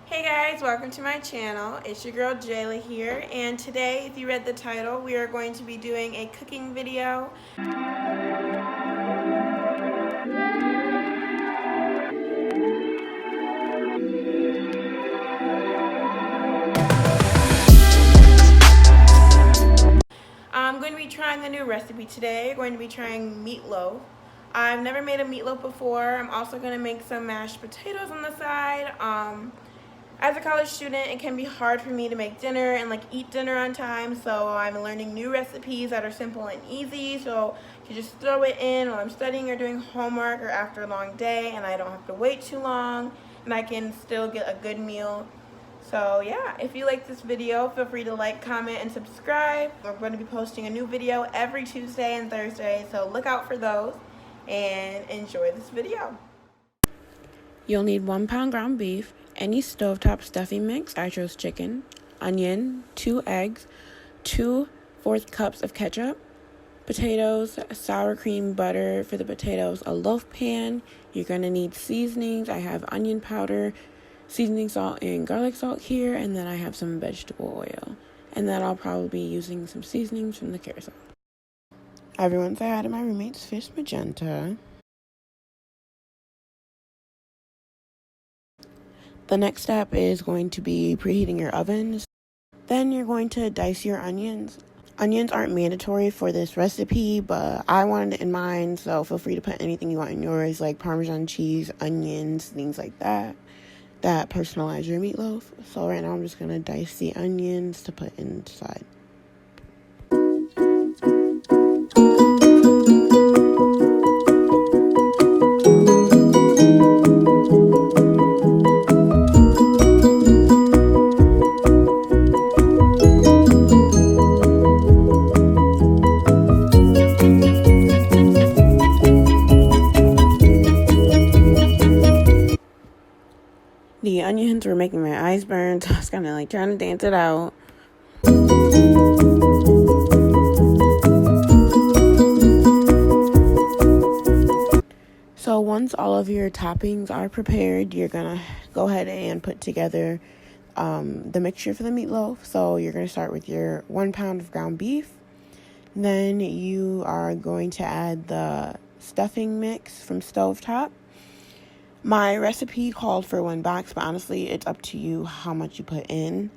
Hey guys, welcome to my channel. It's your girl Jayla here, and today, if you read the title, we are going to be doing a cooking video. I'm going to be trying a new recipe today. I'm going to be trying meatloaf. I've never made a meatloaf before. I'm also going to make some mashed potatoes on the side. As a college student, it can be hard for me to make dinner and eat dinner on time, so I'm learning new recipes that are simple and easy, so you just throw it in while I'm studying or doing homework or after a long day, and I don't have to wait too long, and I can still get a good meal. So yeah, if you like this video, feel free to like, comment, and subscribe. We're going to be posting a new video every Tuesday and Thursday, so look out for those and enjoy this video. You'll need 1 pound ground beef, any stovetop stuffing mix, I chose chicken, onion, 2 eggs, 2/4 cups of ketchup, potatoes, sour cream, butter for the potatoes, a loaf pan. You're going to need seasonings. I have onion powder, seasoning salt, and garlic salt here, and then I have some vegetable oil. And then I'll probably be using some seasonings from the carousel. Everyone's I had my roommate's fish magenta. The next step is going to be preheating your ovens. Then you're going to dice your onions. Onions aren't mandatory for this recipe, but I wanted it in mine, so feel free to put anything you want in yours, like Parmesan cheese, onions, things like that personalize your meatloaf. So right now I'm just going to dice the onions to put inside. The onions were making my eyes burn, so I was kind of trying to dance it out. So once all of your toppings are prepared, you're going to go ahead and put together the mixture for the meatloaf. So you're going to start with your 1 pound of ground beef. Then you are going to add the stuffing mix from Stovetop. My recipe called for 1 box, but honestly, it's up to you how much you put in.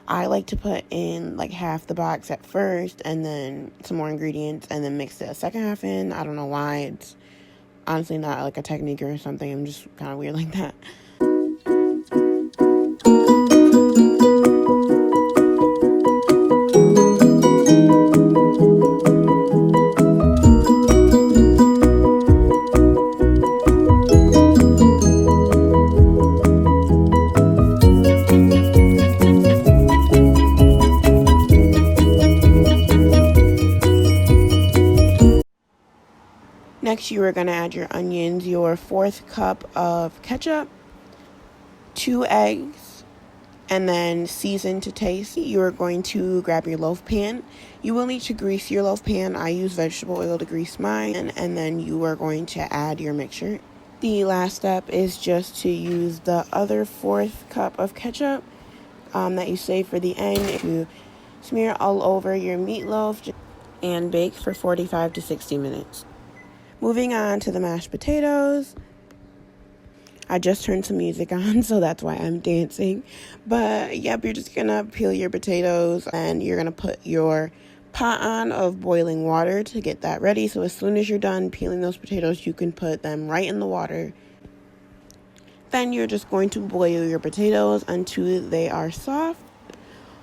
I like to put in half the box at first and then some more ingredients and then mix the second half in. I don't know why. It's honestly not a technique or something. I'm just kind of weird like that. Next, you are going to add your onions, your 1/4 cup of ketchup, 2 eggs, and then season to taste. You are going to grab your loaf pan. You will need to grease your loaf pan. I use vegetable oil to grease mine, and then you are going to add your mixture. The last step is just to use the other 1/4 cup of ketchup that you save for the end to smear all over your meatloaf and bake for 45 to 60 minutes. Moving on to the mashed potatoes. I just turned some music on, so that's why I'm dancing. But yep, you're just going to peel your potatoes and you're going to put your pot on of boiling water to get that ready. So as soon as you're done peeling those potatoes, you can put them right in the water. Then you're just going to boil your potatoes until they are soft.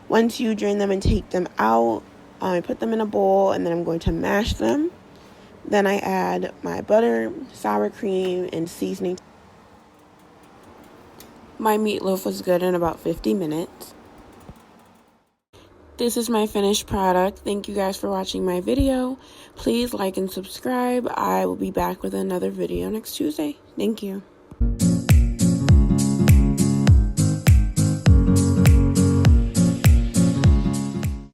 Once you drain them and take them out, I put them in a bowl and then I'm going to mash them. Then I add my butter, sour cream, and seasoning. My meatloaf was good in about 50 minutes. This is my finished product. Thank you guys for watching my video. Please like and subscribe. I will be back with another video next Tuesday. Thank you.